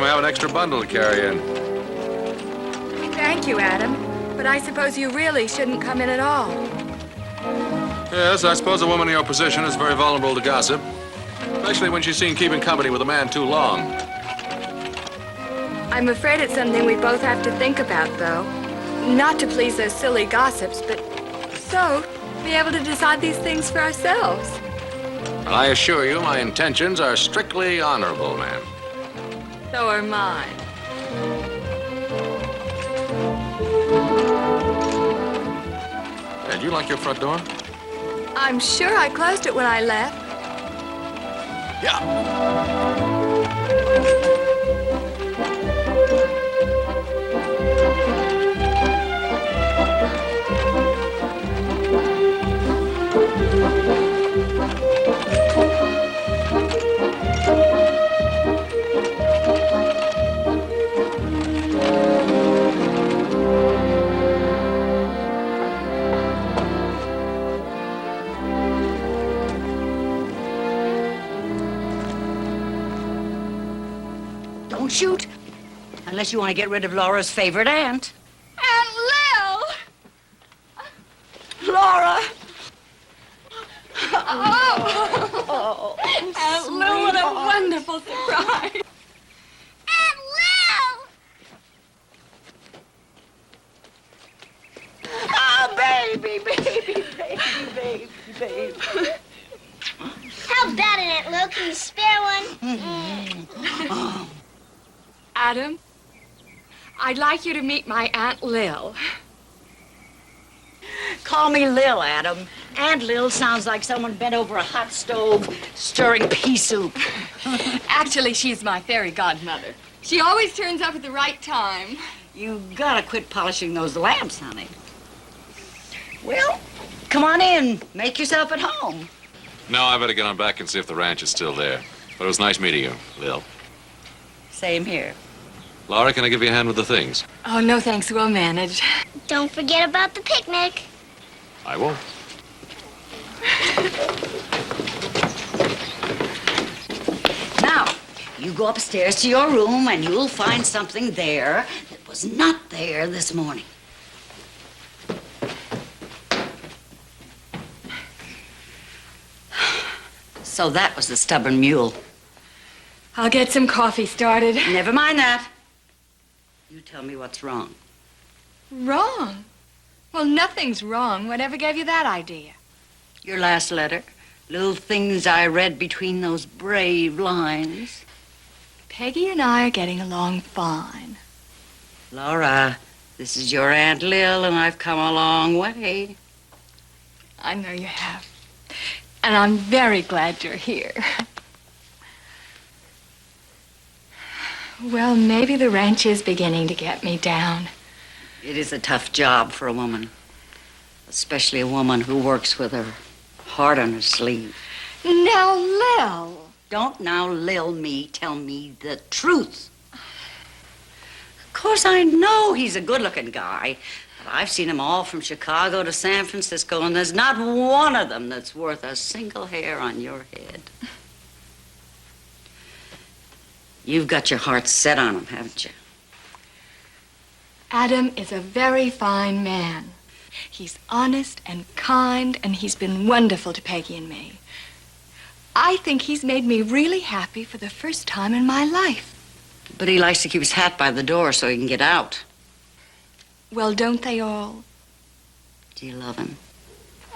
we have an extra bundle to carry in. Thank you, Adam. But I suppose you really shouldn't come in at all. Yes, I suppose a woman in your position is very vulnerable to gossip, especially when she's seen keeping company with a man too long. I'm afraid it's something we both have to think about, though. Not to please those silly gossips, but so be able to decide these things for ourselves. And I assure you, my intentions are strictly honorable, ma'am. So are mine. And you like your front door? I'm sure I closed it when I left. Yeah. Don't shoot, unless you want to get rid of Laura's favorite aunt. Aunt Lil! Laura! Oh, Aunt Lil, what a wonderful surprise. Aunt Lil! Oh, baby, baby, baby, baby, baby. How about it, Aunt Lil? Can you spare one? Adam, I'd like you to meet my Aunt Lil. Call me Lil, Adam. Aunt Lil sounds like someone bent over a hot stove stirring pea soup. Actually, she's my fairy godmother. She always turns up at the right time. You gotta quit polishing those lamps, honey. Well, come on in. Make yourself at home. No, I better get on back and see if the ranch is still there. But it was nice meeting you, Lil. Same here. Laura, can I give you a hand with the things? Oh, no thanks, we'll manage. Don't forget about the picnic. I won't. Now, you go upstairs to your room and you'll find something there that was not there this morning. So that was the stubborn mule. I'll get some coffee started. Never mind that. You tell me what's wrong. Wrong? Well, nothing's wrong. Whatever gave you that idea? Your last letter. Little things I read between those brave lines. Peggy and I are getting along fine. Laura, this is your Aunt Lil, and I've come a long way. I know you have. And I'm very glad you're here. Well, maybe the ranch is beginning to get me down. It is a tough job for a woman, especially a woman who works with her heart on her sleeve. Now, Lil. Don't now Lil me, tell me the truth. Of course, I know he's a good-looking guy, but I've seen them all from Chicago to San Francisco, and there's not one of them that's worth a single hair on your head. You've got your heart set on him, haven't you? Adam is a very fine man. He's honest and kind, and he's been wonderful to Peggy and me. I think he's made me really happy for the first time in my life. But he likes to keep his hat by the door so he can get out. Well, don't they all? Do you love him?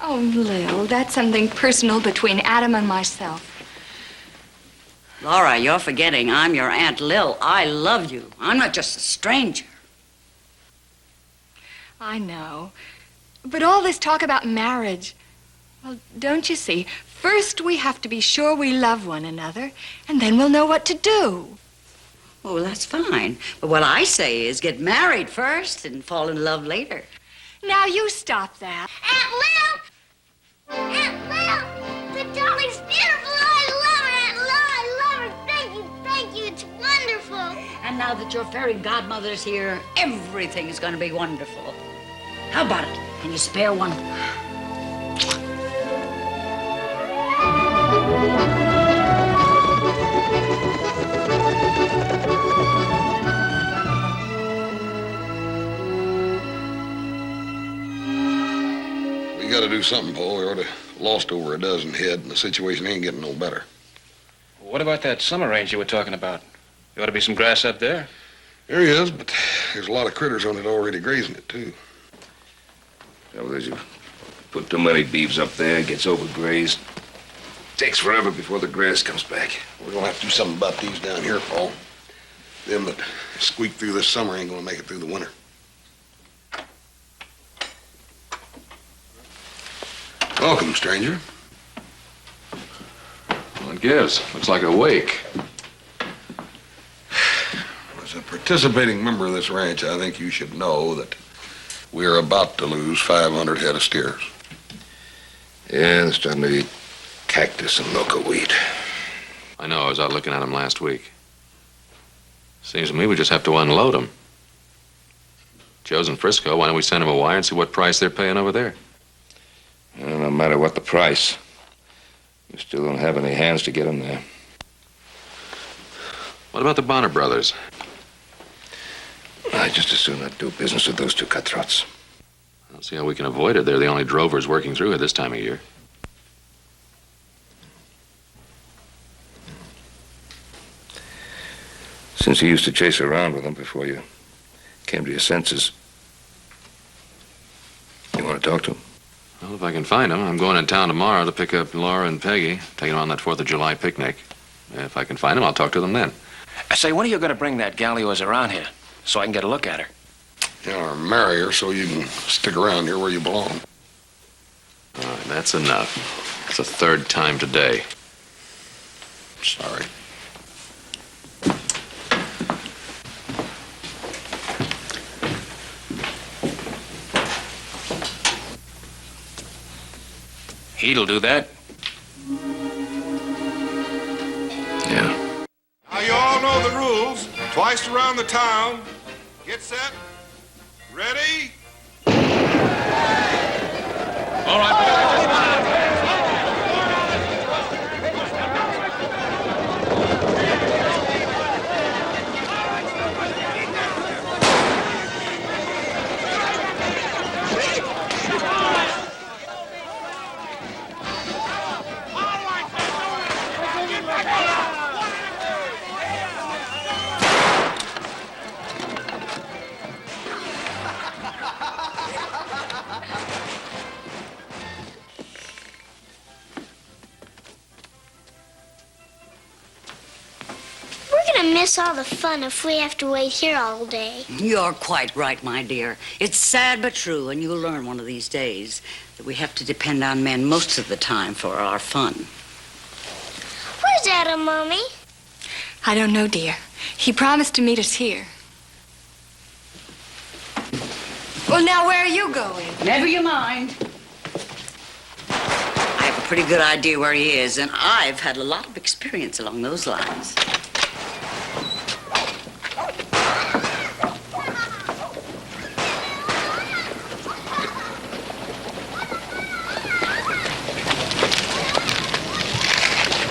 Oh, Lil, that's something personal between Adam and myself. Laura, you're forgetting I'm your Aunt Lil. I love you. I'm not just a stranger. I know. But all this talk about marriage, well, don't you see? First, we have to be sure we love one another, and then we'll know what to do. Oh, that's fine. But what I say is get married first and fall in love later. Now, you stop that. Aunt Lil! Aunt Lil! The dolly's beautiful. I love her, Aunt Lil. I love her. Thank you, thank you. It's wonderful. And now that your fairy godmother's here, everything's going to be wonderful. How about it? Can you spare one? to do something, Paul. We already lost over a dozen head, and the situation ain't getting no better. What about that summer range you were talking about? There ought to be some grass up there. There he is, but there's a lot of critters on it already grazing it, too. Trouble is, you put too many beeves up there, it gets overgrazed. Takes forever before the grass comes back. We're gonna have to do something about these down here, Paul. Them that squeak through this summer ain't gonna make it through the winter. Welcome, stranger. Well, it gives. Looks like a wake. As a participating member of this ranch, I think you should know that we're about to lose 500 head of steers. Yeah, they're starting to eat cactus and local wheat. I know, I was out looking at them last week. Seems to me we just have to unload them. Joe's in Frisco. Why don't we send him a wire and see what price they're paying over there? Well, no matter what the price, we still don't have any hands to get them there. What about the Bonner brothers? I just as soon not do business with those two cutthroats. I don't see how we can avoid it. They're the only drovers working through it this time of year. Since you used to chase around with them before you came to your senses, you want to talk to them? Well, if I can find them. I'm going in town tomorrow to pick up Laura and Peggy, take them on that 4th of July picnic. If I can find them, I'll talk to them then. I say, when are you going to bring that gal of yours around here so I can get a look at her? Or marry her so you can stick around here where you belong. All right, that's enough. It's the 3rd time today. Sorry. He'll do that. Yeah. Now, you all know the rules. Twice around the town. Get set. Ready? All right. Miss all the fun if we have to wait here all day. You're quite right, my dear. It's sad but true, and you'll learn one of these days that we have to depend on men most of the time for our fun. Where's Adam, Mommy? I don't know, dear. He promised to meet us here. Well, now, where are you going? Never you mind. I have a pretty good idea where he is, and I've had a lot of experience along those lines.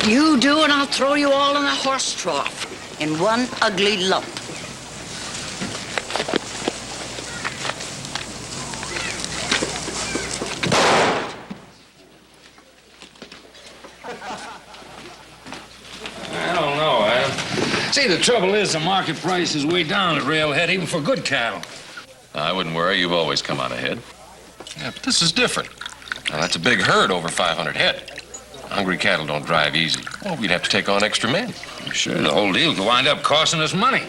You do, and I'll throw you all in a horse trough in one ugly lump. I don't know, Adam. See, the trouble is the market price is way down at Railhead, even for good cattle. I wouldn't worry. You've always come out ahead. Yeah, but this is different. Now, that's a big herd, over 500 head. Hungry cattle don't drive easy. Well, we'd have to take on extra men. Sure, the whole deal could wind up costing us money.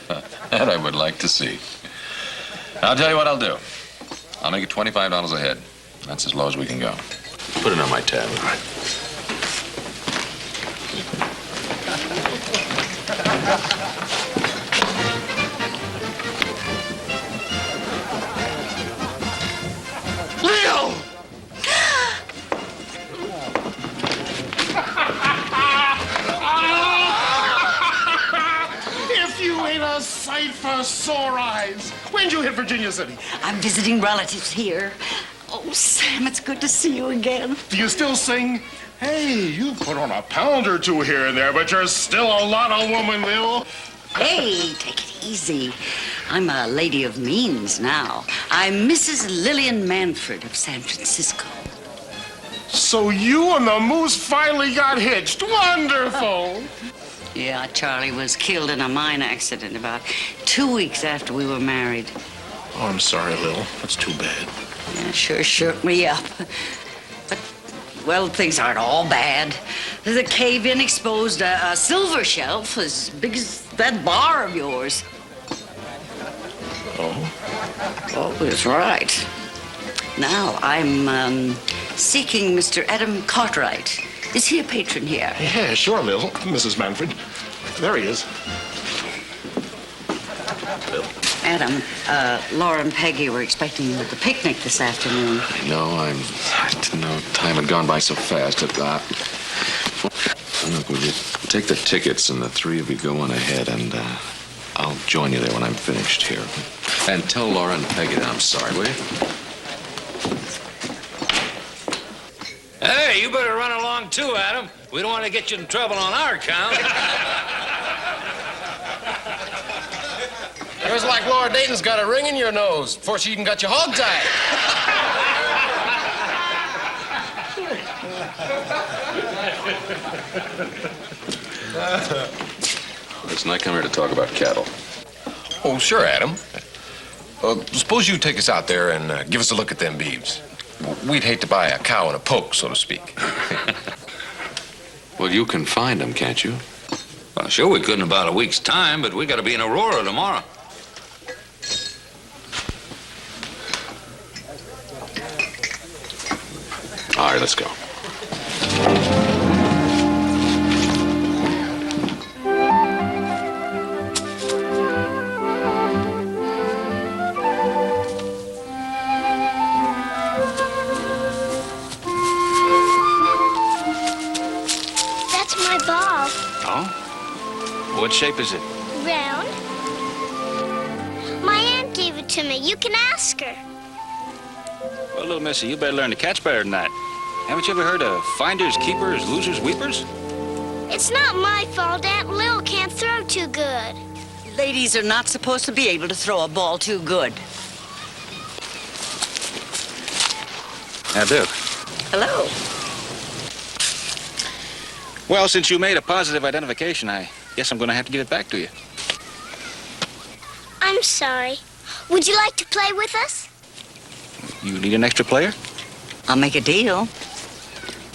That I would like to see. I'll tell you what I'll do. I'll make it $25 a head. That's as low as we can go. Put it on my tab. All right. Lil! If you ain't a sight for sore eyes. When'd you hit Virginia City? I'm visiting relatives here. Oh, Sam, it's good to see you again. Do you still sing? Hey, you put on a pound or two here and there, but you're still a lot of woman, Lil. Hey, take it easy. I'm a lady of means now. I'm Mrs. Lillian Manford of San Francisco. So you and the moose finally got hitched. Wonderful. Yeah, Charlie was killed in a mine accident about 2 weeks after we were married. Oh, I'm sorry, Lil. That's too bad. Yeah, sure shook me up. But, well, things aren't all bad. The cave-in exposed a silver shelf as big as that bar of yours. Oh? Oh, that's right. Now, I'm seeking Mr. Adam Cartwright. Is he a patron here? Yeah, sure, Lil. Mrs. Manford. There he is. Lil. Adam, Laura and Peggy were expecting you at the picnic this afternoon. I know. I didn't know time had gone by so fast. Look, would you take the tickets and the three of you go on ahead, and I'll join you there when I'm finished here. And tell Laura and Peggy that I'm sorry, will you? Hey, you better run along too, Adam. We don't want to get you in trouble on our account. It was like Laura Dayton's got a ring in your nose before she even got you hogtied. Listen, I come here to talk about cattle. Oh, sure, Adam. Suppose you take us out there and give us a look at them beeves. We'd hate to buy a cow in a poke, so to speak. Well, you can find them, can't you? Well, sure, we could in about a week's time, but we got to be in Aurora tomorrow. All right, let's go. That's my ball. Oh? What shape is it? Round. My aunt gave it to me. You can ask her. Well, little missy, you better learn to catch better than that. Haven't you ever heard of finders, keepers, losers, weepers? It's not my fault Aunt Lil can't throw too good. Ladies are not supposed to be able to throw a ball too good. How do? Hello. Well, since you made a positive identification, I guess I'm going to have to give it back to you. I'm sorry. Would you like to play with us? You need an extra player? I'll make a deal.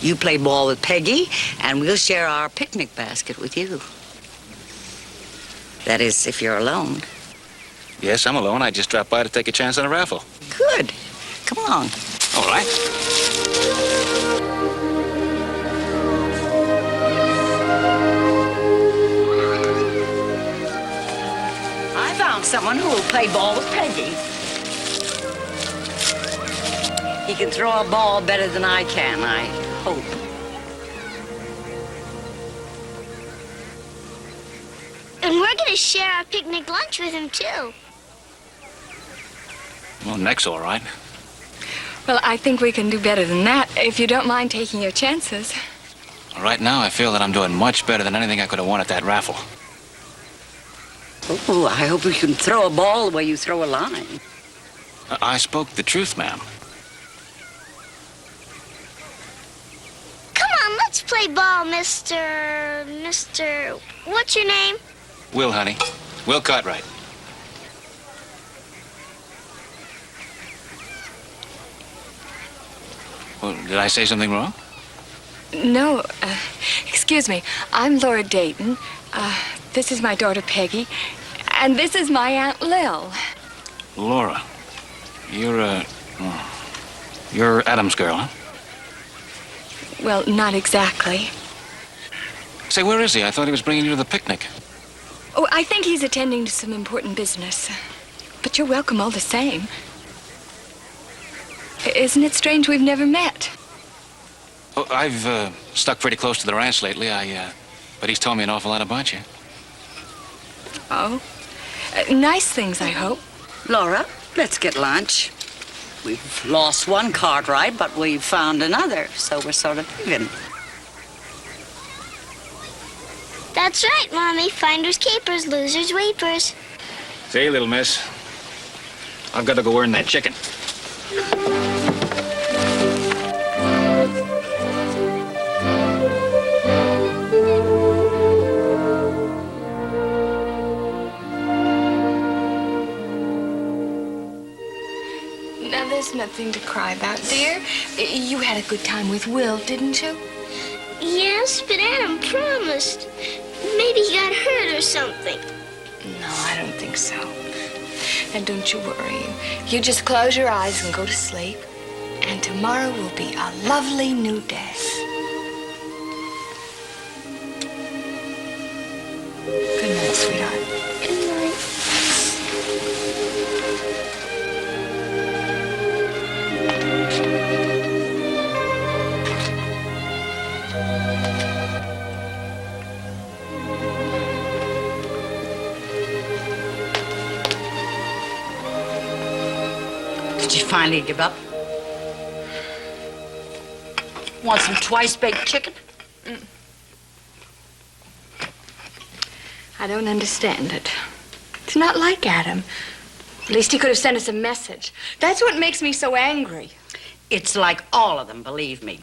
You play ball with Peggy, and we'll share our picnic basket with you. That is, if you're alone. Yes, I'm alone. I just dropped by to take a chance on a raffle. Good. Come along. All right. I found someone who will play ball with Peggy. He can throw a ball better than I can, I hope. And we're going to share our picnic lunch with him, too. Well, neck's all right. Well, I think we can do better than that, if you don't mind taking your chances. Right now, I feel that I'm doing much better than anything I could have won at that raffle. Oh, I hope you can throw a ball the way you throw a line. I spoke the truth, ma'am. Come on, let's play ball, Mr. What's your name? Will, honey. Will Cartwright. Well, did I say something wrong? No, excuse me. I'm Laura Dayton. This is my daughter, Peggy. And this is my Aunt Lil. Laura, you're Adam's girl, huh? Well, not exactly. Say, where is he? I thought he was bringing you to the picnic. Oh, I think he's attending to some important business. But you're welcome all the same. Isn't it strange we've never met? Oh, I've stuck pretty close to the ranch lately. But he's told me an awful lot about you. Oh? Nice things, I hope. Laura, let's get lunch. We've lost one Cartwright, but we've found another, so we're sort of even. That's right, Mommy. Finders keepers, losers weepers. See, little miss. I've got to go earn that chicken. Now, there's nothing to cry about, dear. You had a good time with Will, didn't you? Yes, but Adam promised. Maybe he got hurt or something. No, I don't think so. And don't you worry. You just close your eyes and go to sleep. And tomorrow will be a lovely new day. Good night, sweetheart. Good night. Did you finally give up? Want some twice-baked chicken? I don't understand it. It's not like Adam. At least he could have sent us a message. That's what makes me so angry. It's like all of them, believe me.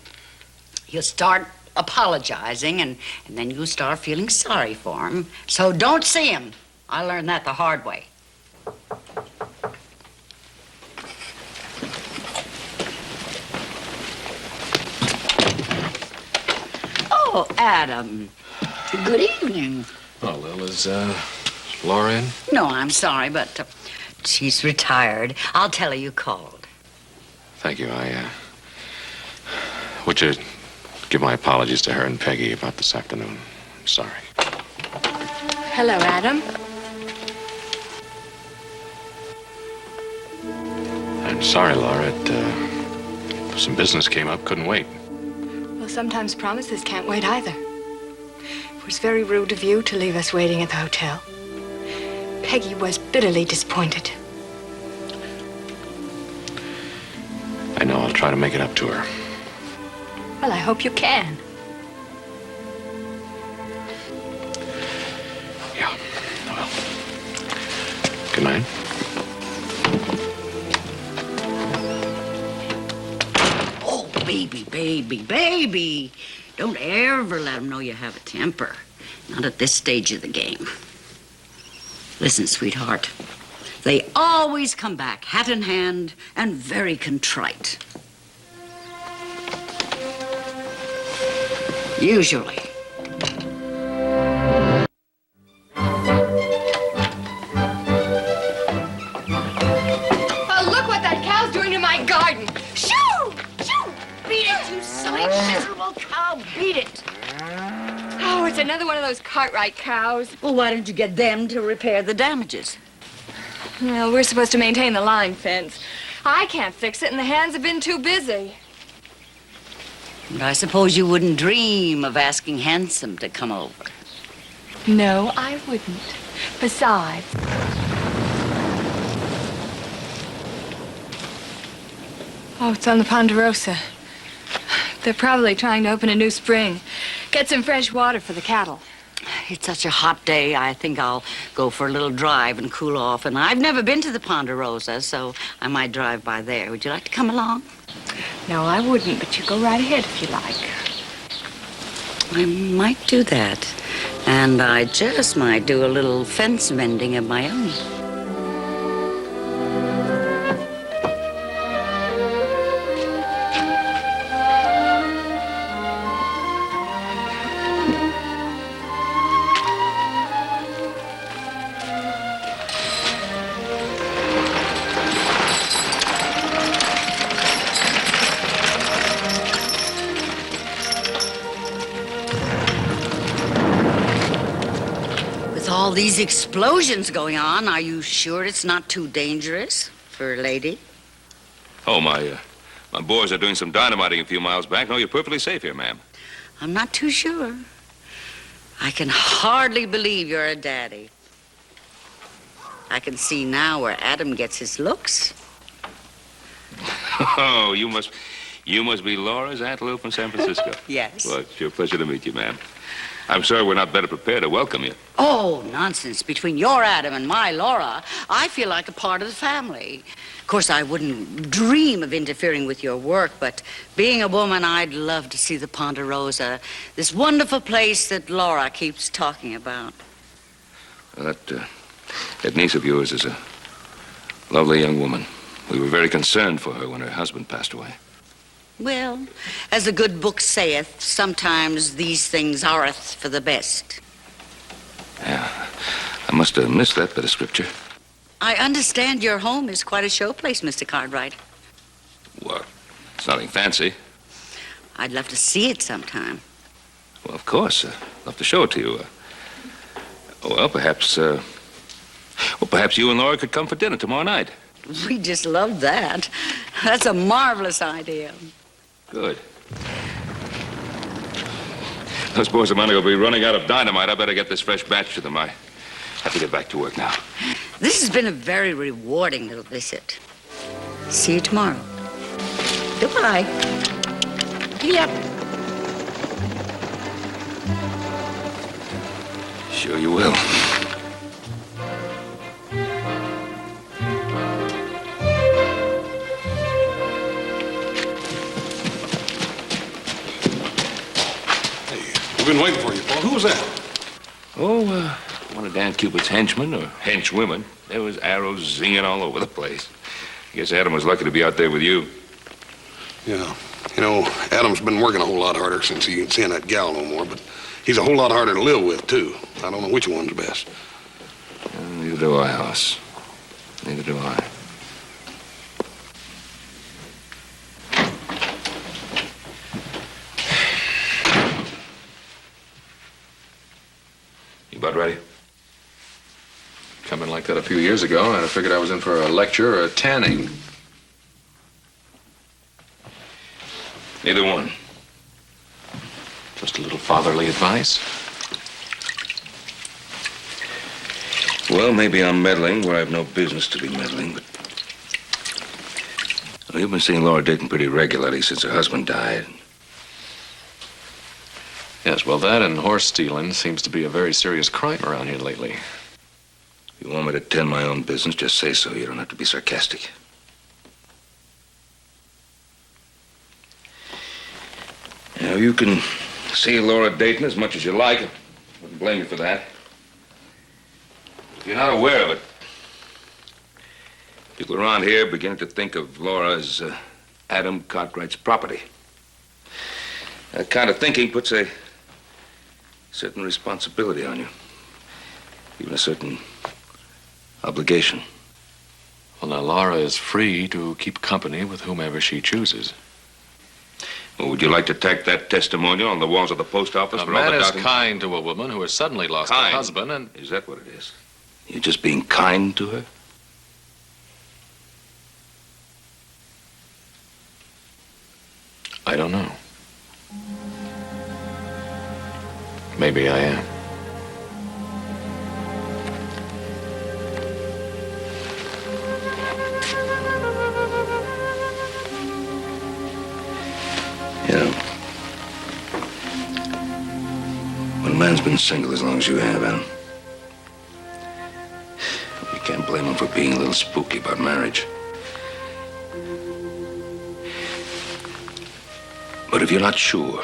You start apologizing, and then you start feeling sorry for him. So don't see him. I learned that the hard way. Oh, Adam. Good evening. Oh, Lil, is, Laura in? No, I'm sorry, but she's retired. I'll tell her you called. Thank you. Would you give my apologies to her and Peggy about this afternoon? I'm sorry. Hello, Adam. I'm sorry, Laura. Some business came up. Couldn't wait. Well, sometimes promises can't wait either. It was very rude of you to leave us waiting at the hotel. Peggy was bitterly disappointed. I know. I'll try to make it up to her. Well, I hope you can. Yeah. Well. Good night. Oh, baby. Don't ever let them know you have a temper. Not at this stage of the game. Listen, sweetheart. They always come back, hat in hand, and very contrite. Usually. Oh, look what that cow's doing to my garden. Shoo! Shoo! Beat it, you silly, miserable cow. Beat it. Oh, it's another one of those Cartwright cows. Well, why don't you get them to repair the damages? Well, we're supposed to maintain the line fence. I can't fix it, and the hands have been too busy. And I suppose you wouldn't dream of asking Handsome to come over. No, I wouldn't. Besides... Oh, it's on the Ponderosa. They're probably trying to open a new spring. Get some fresh water for the cattle. It's such a hot day, I think I'll go for a little drive and cool off. And I've never been to the Ponderosa, so I might drive by there. Would you like to come along? No, I wouldn't, but you go right ahead if you like. I might do that. And I just might do a little fence mending of my own. All these explosions going on, are you sure it's not too dangerous for a lady? Oh, my boys are doing some dynamiting a few miles back. No, you're perfectly safe here, ma'am. I'm not too sure. I can hardly believe you're a daddy. I can see now where Adam gets his looks. Oh, you must be Laura's Aunt Lil from San Francisco. Yes. Well, it's your pleasure to meet you, ma'am. I'm sorry we're not better prepared to welcome you. Oh, nonsense. Between your Adam and my Laura, I feel like a part of the family. Of course, I wouldn't dream of interfering with your work, but being a woman, I'd love to see the Ponderosa, this wonderful place that Laura keeps talking about. Well, that niece of yours is a lovely young woman. We were very concerned for her when her husband passed away. Well, as the good book saith, sometimes these things areth for the best. Yeah, I must have missed that bit of scripture. I understand your home is quite a showplace, Mr. Cartwright. Well, it's nothing fancy. I'd love to see it sometime. Well, of course. Love to show it to you. Perhaps you and Laura could come for dinner tomorrow night. We just love that. That's a marvelous idea. Good. Those boys of mine will be running out of dynamite. I better get this fresh batch to them. I have to get back to work now. This has been a very rewarding little visit. See you tomorrow. Goodbye. Yep. Sure you will. We've been waiting for you, Paul. Who was that? One of Dan Cupid's henchmen or henchwomen. There was arrows zinging all over the place. I guess Adam was lucky to be out there with you. Yeah. You know, Adam's been working a whole lot harder since he ain't seeing that gal no more, but he's a whole lot harder to live with, too. I don't know which one's best. Neither do I, Hoss. Neither do I. You about ready? Come in like that a few years ago, and I figured I was in for a lecture or a tanning. Neither one. Just a little fatherly advice. Well, maybe I'm meddling where I have no business to be meddling, but... Well, you've been seeing Laura dating pretty regularly since her husband died. Yes, well, that and horse stealing seems to be a very serious crime around here lately. If you want me to tend my own business, just say so. You don't have to be sarcastic. Now, you can see Laura dating as much as you like. I wouldn't blame you for that. If you're not aware of it, people around here are beginning to think of Laura as Adam Cartwright's property. That kind of thinking puts a certain responsibility on you. Even a certain obligation. Well, now, Laura is free to keep company with whomever she chooses. Well, would you like to tack that testimonial on the walls of the post office A for all man the is doubting? kind to a woman who has suddenly lost Kind? her husband, and... Is that what it is? You're just being kind to her? I don't know. Maybe I am. You know, when a man's been single as long as you have, Adam, you can't blame him for being a little spooky about marriage. But if you're not sure,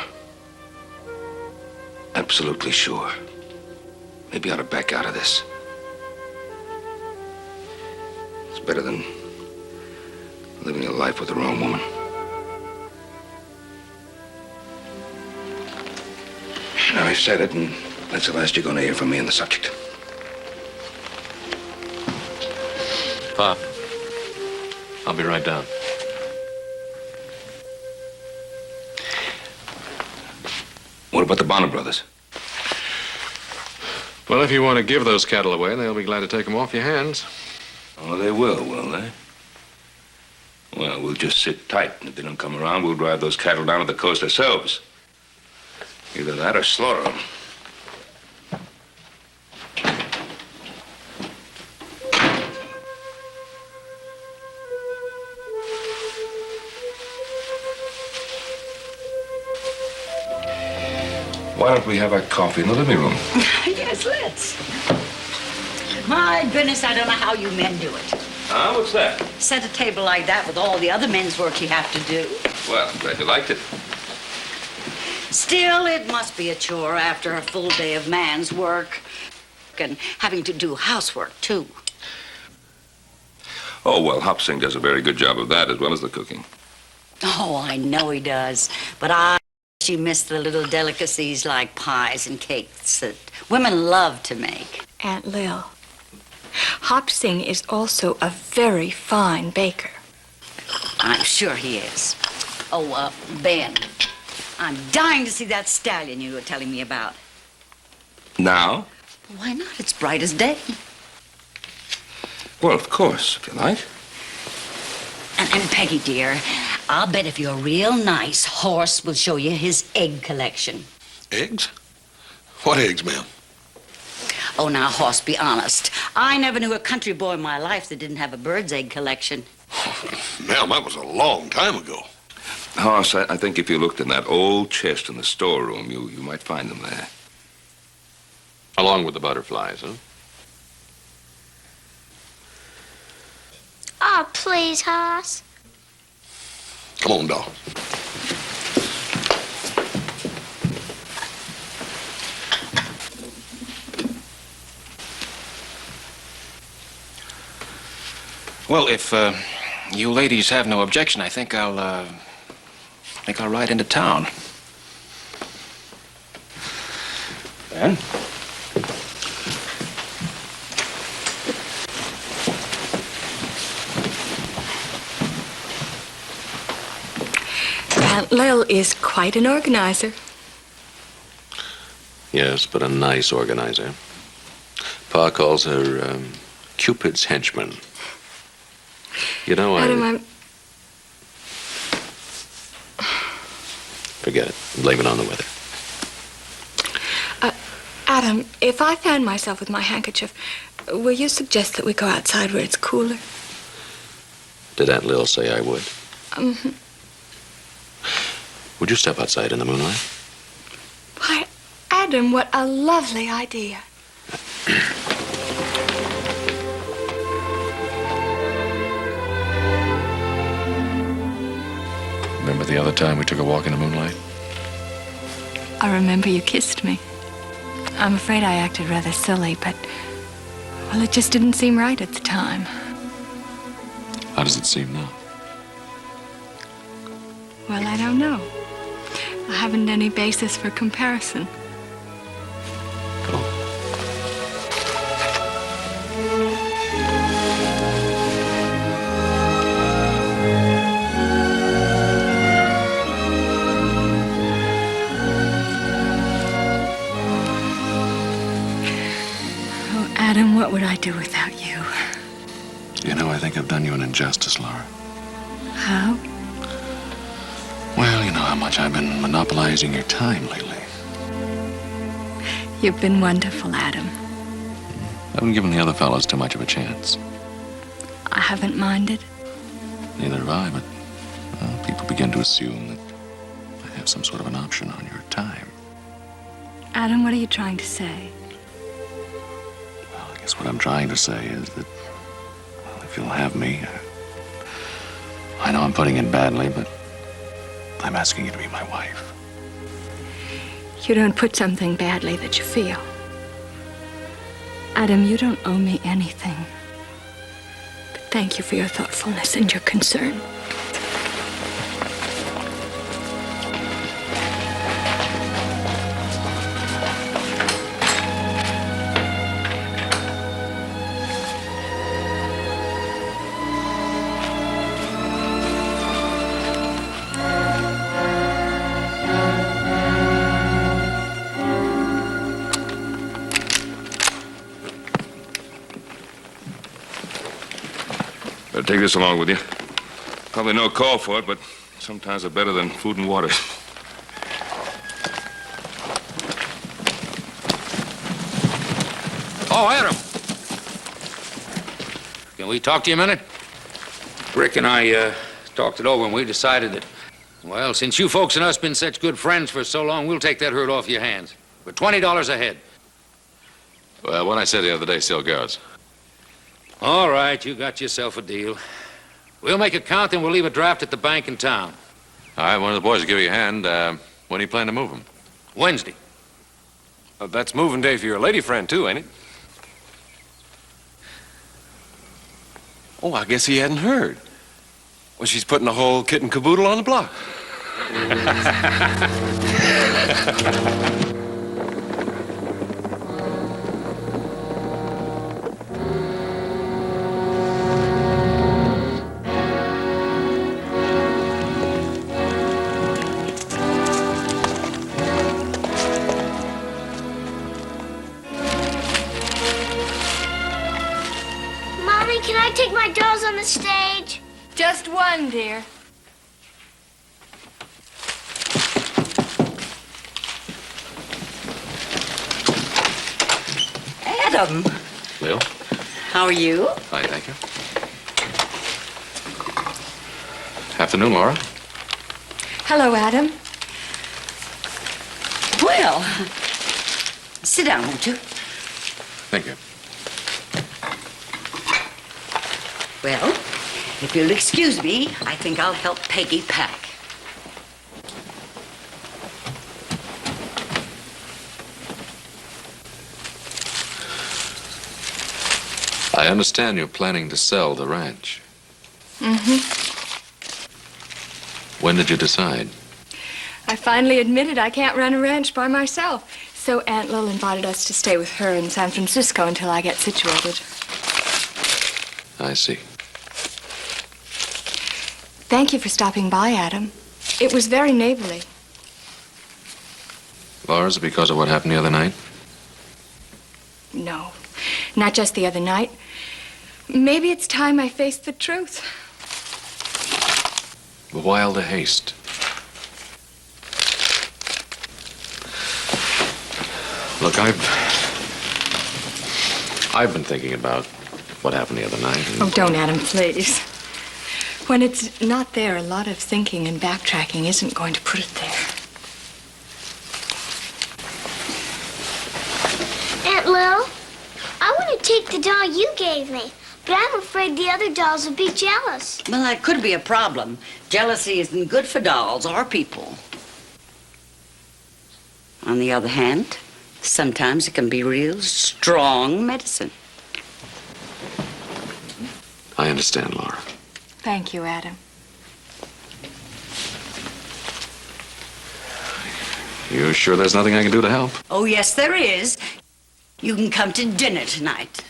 absolutely sure, maybe you ought to back out of this. It's better than living a life with the wrong woman. Now, I've said it, and that's the last you're going to hear from me on the subject. Pop, I'll be right down. What about the Bonner brothers? Well, if you want to give those cattle away, they'll be glad to take them off your hands. Oh, they will they? Well, we'll just sit tight, and if they don't come around, we'll drive those cattle down to the coast ourselves. Either that or slaughter them. why don't we have our coffee in the living room? Yes, let's. My goodness, I don't know how you men do it. What's that? Set a table like that with all the other men's work you have to do. Well, I'm glad you liked it. Still, it must be a chore after a full day of man's work. And having to do housework, too. Oh, well, Hopsing does a very good job of that as well as the cooking. Oh, I know he does. But she missed the little delicacies like pies and cakes that women love to make. Aunt Lil, Hopsing is also a very fine baker. I'm sure he is. Oh, Ben, I'm dying to see that stallion you were telling me about. Now? Why not? It's bright as day. Well, of course, if you like. And Peggy, dear, I'll bet if you're real nice, Horse will show you his egg collection. Eggs? What eggs, ma'am? Oh, now, Horse, be honest. I never knew a country boy in my life that didn't have a bird's egg collection. Ma'am, that was a long time ago. Horse, I think if you looked in that old chest in the storeroom, you might find them there. Along with the butterflies, huh? Oh, please, Hoss. Come on, doll. Well, if you ladies have no objection, I think I'll ride into town. Ben? Aunt Lil is quite an organizer. Yes, but a nice organizer. Pa calls her Cupid's henchman. You know, Adam, Forget it. Blame it on the weather. Adam, if I fan myself with my handkerchief, will you suggest that we go outside where it's cooler? Did Aunt Lil say I would? Mm-hmm. Would you step outside in the moonlight? Why, Adam, what a lovely idea. Remember the other time we took a walk in the moonlight? I remember you kissed me. I'm afraid I acted rather silly, but, well, it just didn't seem right at the time. How does it seem now? Well, I don't know. I haven't any basis for comparison. Oh, Adam, what would I do without you? You know, I think I've done you an injustice, Laura. How? Well, you know how much I've been monopolizing your time lately. You've been wonderful, Adam. I haven't given the other fellows too much of a chance. I haven't minded. Neither have I, but people begin to assume that I have some sort of an option on your time. Adam, what are you trying to say? Well, I guess what I'm trying to say is that, well, if you'll have me, I know I'm putting it badly, but I'm asking you to be my wife. You don't put something badly that you feel. Adam, you don't owe me anything. But thank you for your thoughtfulness and your concern. Take this along with you. Probably no call for it, but sometimes they're better than food and water. Oh, Adam. Can we talk to you a minute? Rick and I talked it over, and we decided that, Well, since you folks and us been such good friends for so long, we'll take that herd off your hands. For $20 a head. Well, what I said the other day still goes. All right, you got yourself a deal. We'll make it count, and we'll leave a draft at the bank in town. All right, one of the boys will give you a hand. When do you plan to move them? Wednesday. That's moving day for your lady friend, too, ain't it? Oh, I guess he hadn't heard. Well, she's putting the whole kit and caboodle on the block. Mommy, can I take my dolls on the stage? Just one, dear. Adam, Lil? how are you? Fine, thank you. Afternoon, Laura. Hello, Adam. Well, sit down, won't you? Thank you. Well, if you'll excuse me, I think I'll help Peggy pack. I understand you're planning to sell the ranch. Mm-hmm. When did you decide? I finally admitted I can't run a ranch by myself. So Aunt Lil invited us to stay with her in San Francisco until I get situated. I see. Thank you for stopping by, Adam. It was very neighborly. Laura, is it because of what happened the other night? No, not just the other night. Maybe it's time I faced the truth. Why all the haste? Look, I've been thinking about what happened the other night. Oh, don't, Adam, please. When it's not there, a lot of thinking and backtracking isn't going to put it there. Aunt Lil, I want to take the doll you gave me, but I'm afraid the other dolls will be jealous. Well, that could be a problem. Jealousy isn't good for dolls or people. On the other hand, sometimes it can be real strong medicine. I understand, Laura. Thank you, Adam. You sure there's nothing I can do to help? Oh, yes, there is. You can come to dinner tonight.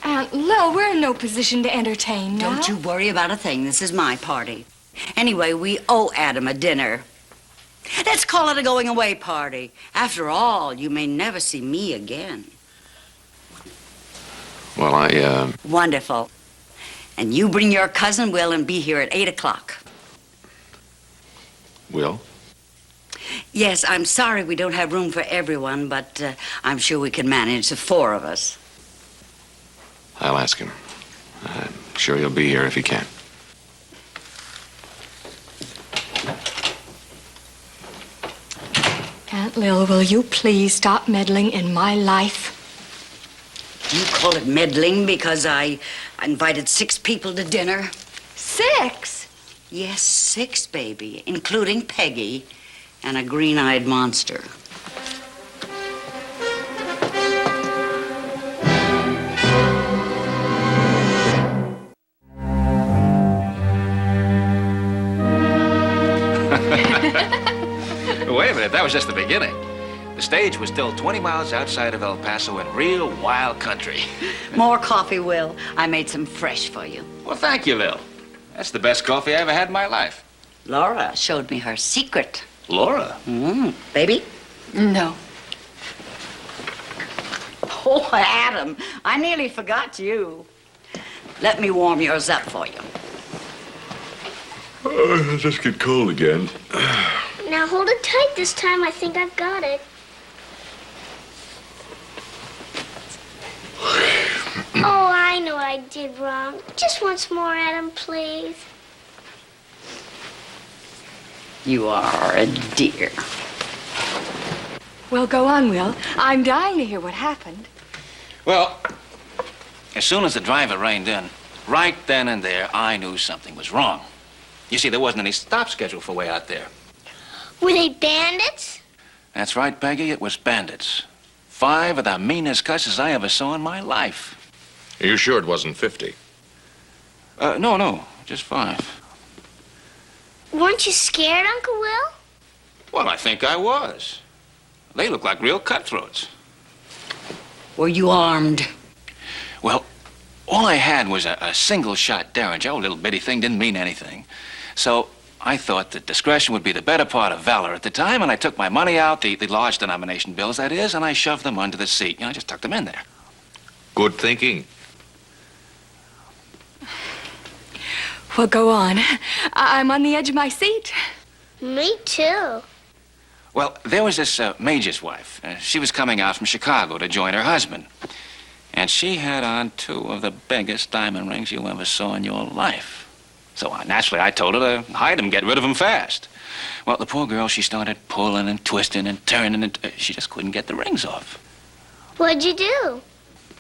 Aunt Lil, we're in no position to entertain now. Don't you worry about a thing. This is my party. Anyway, we owe Adam a dinner. Let's call it a going-away party. After all, you may never see me again. Well, Wonderful. And you bring your cousin Will and be here at 8 o'clock. Will? Yes, I'm sorry we don't have room for everyone, but I'm sure we can manage the 4 of us. I'll ask him. I'm sure he'll be here if he can. Aunt Lil, will you please stop meddling in my life? You call it meddling because I invited 6 people to dinner? 6? Yes, 6, baby, including Peggy and a green-eyed monster. Wait a minute, that was just the beginning. The stage was still 20 miles outside of El Paso in real wild country. More coffee, Will. I made some fresh for you. Well, thank you, Lil. That's the best coffee I ever had in my life. Laura showed me her secret. Laura? Baby? No. Oh, Adam, I nearly forgot you. Let me warm yours up for you. It'll just get cold again. Now hold it tight this time. I think I've got it. Oh, I know I did wrong. Just once more, Adam, please. You are a dear. Well, go on, Will. I'm dying to hear what happened. Well, as soon as the driver reined in, right then and there, I knew something was wrong. You see, there wasn't any stop schedule for way out there. Were they bandits? That's right, Peggy. It was bandits. 5 of the meanest cusses I ever saw in my life. Are you sure it wasn't 50? No, just 5. Weren't you scared, Uncle Will? Well, I think I was. They look like real cutthroats. Were you armed? Well, all I had was a single-shot derringer. Oh, little bitty thing, didn't mean anything. So I thought that discretion would be the better part of valor at the time, and I took my money out, the large denomination bills, that is, and I shoved them under the seat. You know, I just tucked them in there. Good thinking. Well, go on. I'm on the edge of my seat. Me too. Well, there was this major's wife. She was coming out from Chicago to join her husband. And she had on 2 of the biggest diamond rings you ever saw in your life. So naturally, I told her to hide them, get rid of them fast. Well, the poor girl, she started pulling and twisting and turning, and she just couldn't get the rings off. What'd you do?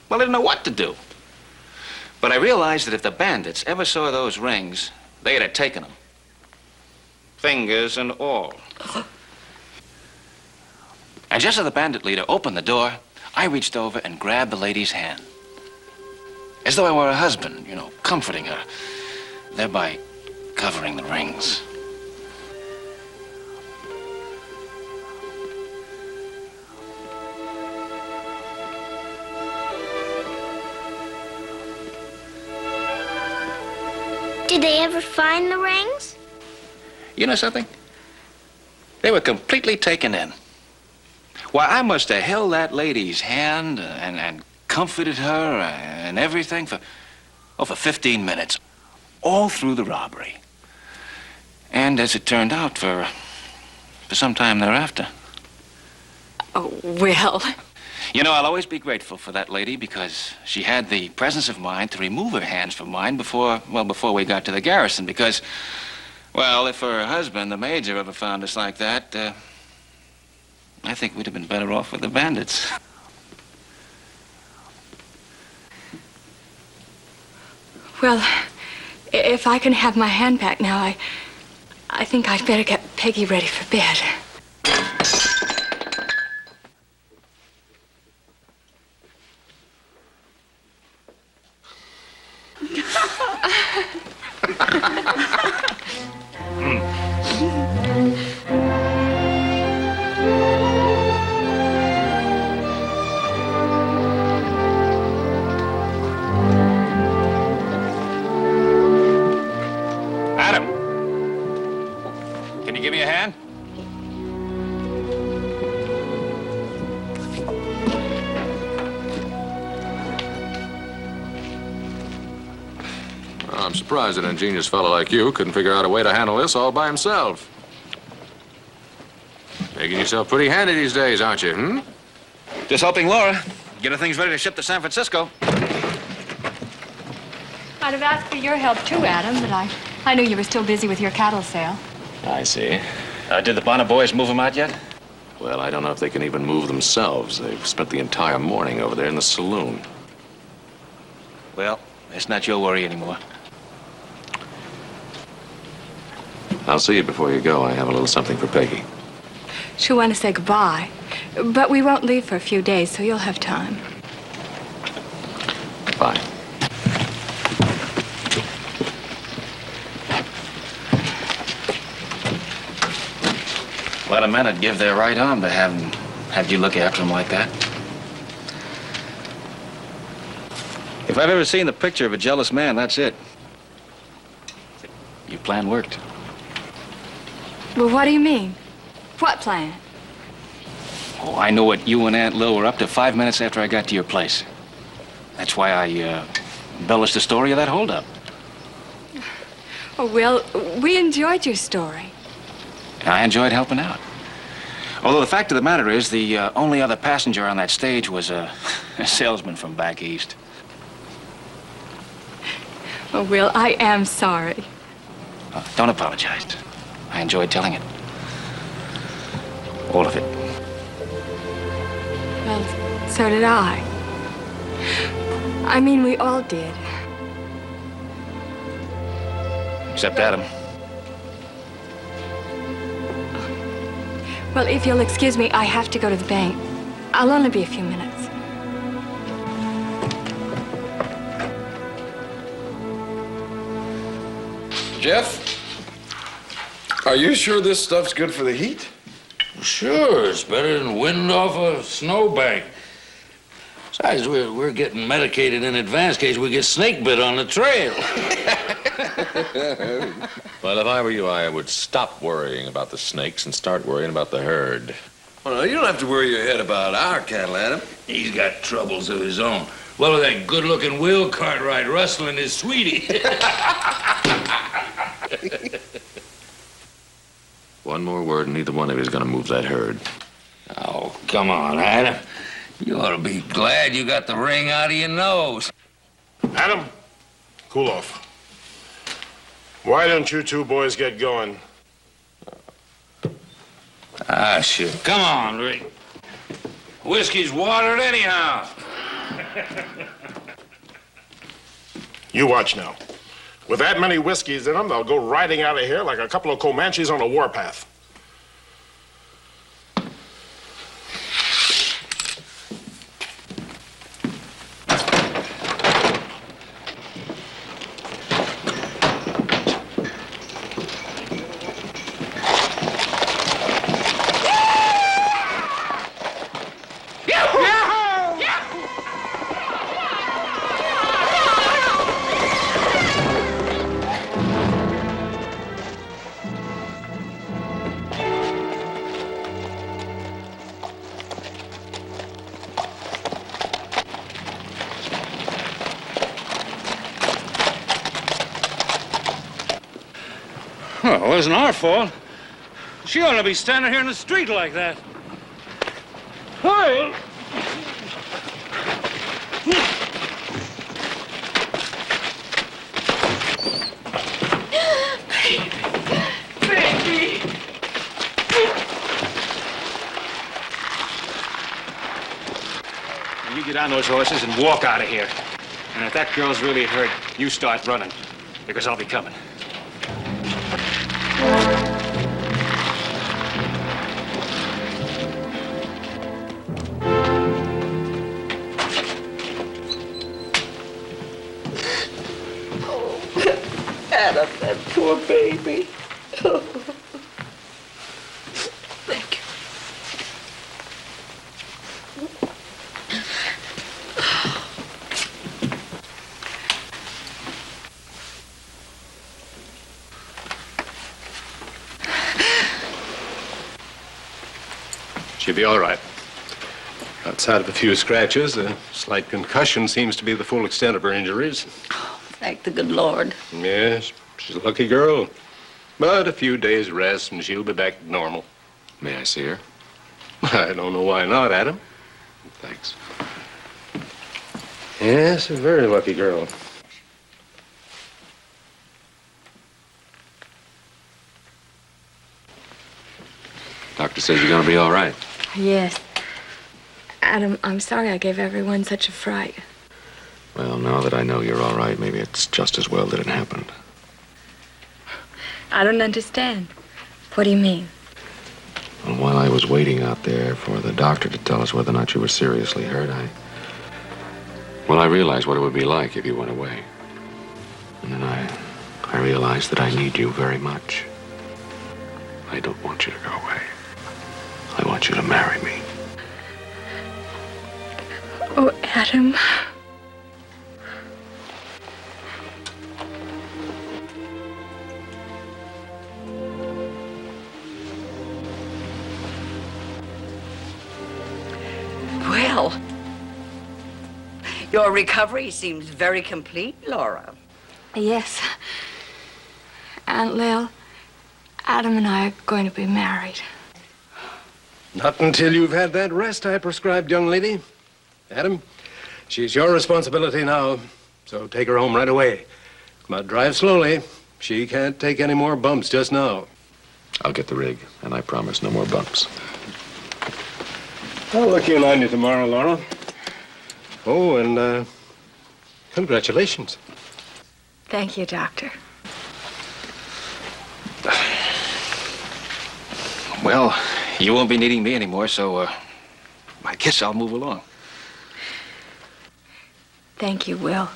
Well, I didn't know what to do. But I realized that if the bandits ever saw those rings, they'd have taken them. Fingers and all. And just as the bandit leader opened the door, I reached over and grabbed the lady's hand. As though I were her husband, you know, comforting her, thereby covering the rings. Did they ever find the rings? You know something? They were completely taken in. Why, I must have held that lady's hand and comforted her and everything for 15 minutes, all through the robbery. And as it turned out, for some time thereafter. Oh, Will. You know, I'll always be grateful for that lady because she had the presence of mind to remove her hands from mine before we got to the garrison. Because, well, if her husband, the major, ever found us like that, I think we'd have been better off with the bandits. Well, if I can have my hand back now, I think I'd better get Peggy ready for bed. Adam, can you give me a hand? I'm surprised an ingenious fellow like you couldn't figure out a way to handle this all by himself. Making yourself pretty handy these days, aren't you, hmm? Just helping Laura get her things ready to ship to San Francisco. I'd have asked for your help too, Adam, but I knew you were still busy with your cattle sale. I see. Did the Bonner boys move them out yet? Well, I don't know if they can even move themselves. They've spent the entire morning over there in the saloon. Well, it's not your worry anymore. I'll see you before you go. I have a little something for Peggy. She'll want to say goodbye, but we won't leave for a few days, so you'll have time. Bye. A lot of men would give their right arm to have you look after them like that. If I've ever seen the picture of a jealous man, that's it. Your plan worked. Well, what do you mean? What plan? Oh, I know what you and Aunt Lil were up to 5 minutes after I got to your place. That's why I embellished the story of that holdup. Oh, Will, we enjoyed your story. I enjoyed helping out. Although the fact of the matter is, the only other passenger on that stage was a salesman from back east. Oh, Will, I am sorry. Don't apologize. I enjoyed telling it. All of it. Well, so did I. I mean, we all did. Except Adam. Well, if you'll excuse me, I have to go to the bank. I'll only be a few minutes. Jeff, are you sure this stuff's good for the heat? Sure, it's better than wind off a snowbank. Besides, we're getting medicated in advance in case we get snake bit on the trail. Well, if I were you, I would stop worrying about the snakes and start worrying about the herd. Well, no, you don't have to worry your head about our cattle, Adam. He's got troubles of his own. What with that good-looking Will Cartwright rustling his sweetie? One more word, and neither one of you is going to move that herd. Oh, come on, Adam. You ought to be glad you got the ring out of your nose. Adam, cool off. Why don't you two boys get going? Ah, shit. Come on, Rick. Whiskey's watered anyhow. You watch now. With that many whiskeys in them, they'll go riding out of here like a couple of Comanches on a warpath. Well, it wasn't our fault. She ought to be standing here in the street like that. Hey! Baby! You get on those horses and walk out of here. And if that girl's really hurt, you start running, because I'll be coming. Adam, that poor baby. Thank you. She'll be all right. Outside of a few scratches, a slight concussion seems to be the full extent of her injuries. Thank the good Lord. Yes, she's a lucky girl. But a few days rest and she'll be back to normal. May I see her? I don't know why not, Adam. Thanks. Yes, a very lucky girl. Doctor says you're going to be all right. Yes. Adam, I'm sorry I gave everyone such a fright. Well, now that I know you're all right, maybe it's just as well that it happened. I don't understand. What do you mean? Well, while I was waiting out there for the doctor to tell us whether or not you were seriously hurt, I realized what it would be like if you went away. And then I realized that I need you very much. I don't want you to go away. I want you to marry me. Oh, Adam. Well, your recovery seems very complete, Laura. Yes. Aunt Lil, Adam and I are going to be married. Not until you've had that rest I prescribed, young lady. Adam, she's your responsibility now, so take her home right away. But drive slowly. She can't take any more bumps just now. I'll get the rig, and I promise no more bumps. I'll look in on you tomorrow, Laura. Oh, and congratulations. Thank you, Doctor. Well, you won't be needing me anymore, so I guess I'll move along. Thank you, Will,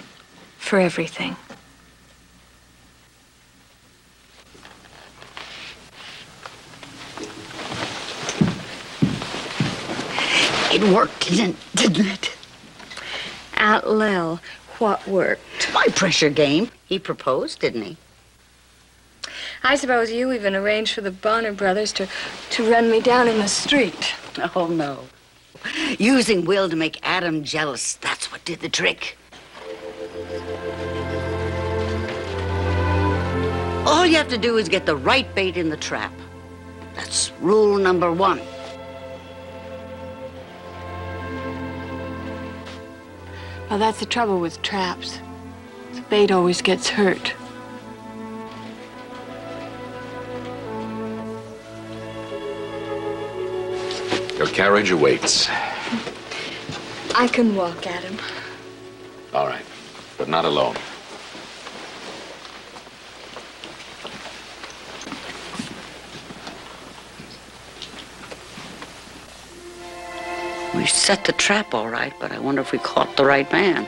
for everything. It worked, didn't it? Aunt Lil, what worked? My pressure game. He proposed, didn't he? I suppose you even arranged for the Bonner brothers to run me down in the street. Oh, no. Using Will to make Adam jealous, that's what did the trick. All you have to do is get the right bait in the trap. That's rule number 1. Well, that's the trouble with traps. The bait always gets hurt. Your carriage awaits. I can walk, Adam. All right, but not alone. We set the trap all right, but I wonder if we caught the right man.